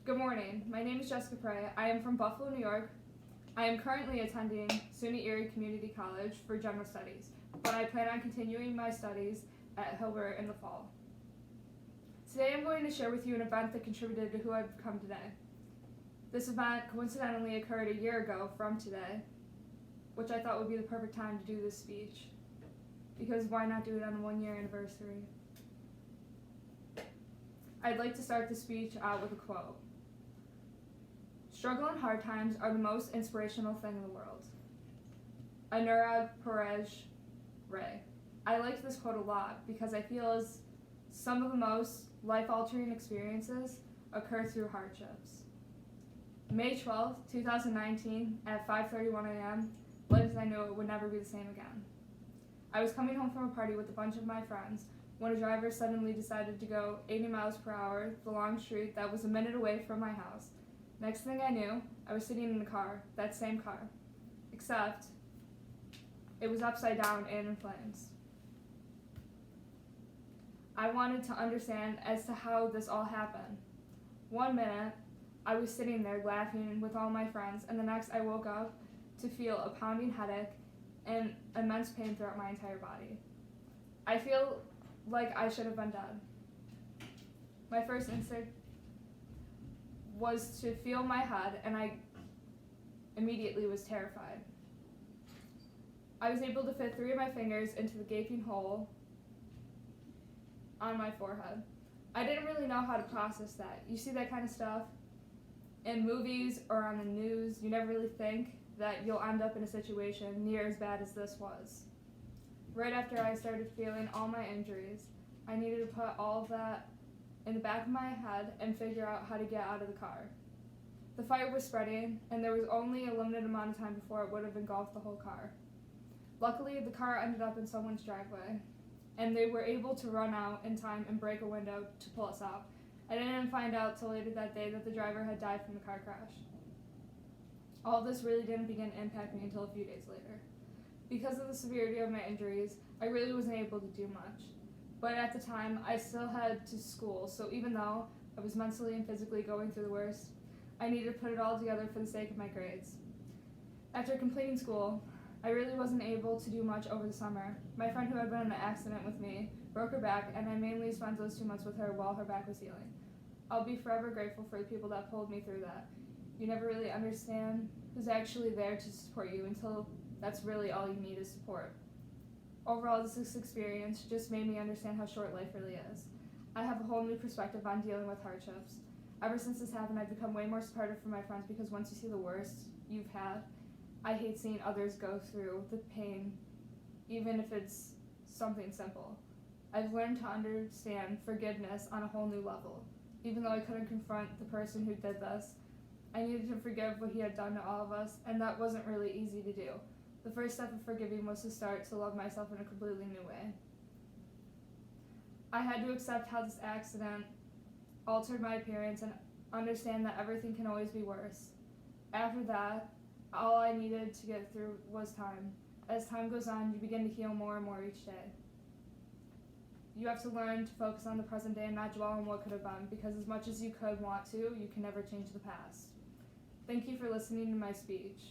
Good morning. My name is Jessica Prey. I am from Buffalo, New York. I am currently attending SUNY Erie Community College for General Studies, but I plan on continuing my studies at Hilbert in the fall. Today I'm going to share with you an event that contributed to who I've become today. This event coincidentally occurred a year ago from today, which I thought would be the perfect time to do this speech, because why not do it on the 1-year anniversary? I'd like to start the speech out with a quote. Struggle and hard times are the most inspirational thing in the world. Anurag Paresh Ray. I liked this quote a lot because I feel as some of the most life-altering experiences occur through hardships. May 12, 2019 at 5:31 a.m., lived as I knew it would never be the same again. I was coming home from a party with a bunch of my friends when a driver suddenly decided to go 80 miles per hour the long street that was a minute away from my house. Next thing I knew, I was sitting in a car, that same car, except it was upside down and in flames. I wanted to understand as to how this all happened. 1 minute, I was sitting there laughing with all my friends, and the next I woke up to feel a pounding headache and immense pain throughout my entire body. I feel like I should have been dead. My first instinct was to feel my head, and I immediately was terrified. I was able to fit 3 of my fingers into the gaping hole on my forehead. I didn't really know how to process that. You see that kind of stuff in movies or on the news. You never really think that you'll end up in a situation near as bad as this was. Right after I started feeling all my injuries, I needed to put all of that in the back of my head and figure out how to get out of the car. The fire was spreading, and there was only a limited amount of time before it would have engulfed the whole car. Luckily, the car ended up in someone's driveway, and they were able to run out in time and break a window to pull us out. I didn't find out till later that day that the driver had died from the car crash. All of this really didn't begin to impact me until a few days later. Because of the severity of my injuries, I really wasn't able to do much. But at the time, I still had to school, so even though I was mentally and physically going through the worst, I needed to put it all together for the sake of my grades. After completing school, I really wasn't able to do much over the summer. My friend who had been in an accident with me broke her back, and I mainly spent those 2 months with her while her back was healing. I'll be forever grateful for the people that pulled me through that. You never really understand who's actually there to support you until that's really all you need is support. Overall, this experience just made me understand how short life really is. I have a whole new perspective on dealing with hardships. Ever since this happened, I've become way more supportive for my friends because once you see the worst you've had, I hate seeing others go through the pain, even if it's something simple. I've learned to understand forgiveness on a whole new level. Even though I couldn't confront the person who did this, I needed to forgive what he had done to all of us, and that wasn't really easy to do. The first step of forgiving was to start to love myself in a completely new way. I had to accept how this accident altered my appearance and understand that everything can always be worse. After that, all I needed to get through was time. As time goes on, you begin to heal more and more each day. You have to learn to focus on the present day and not dwell on what could have been, because as much as you could want to, you can never change the past. Thank you for listening to my speech.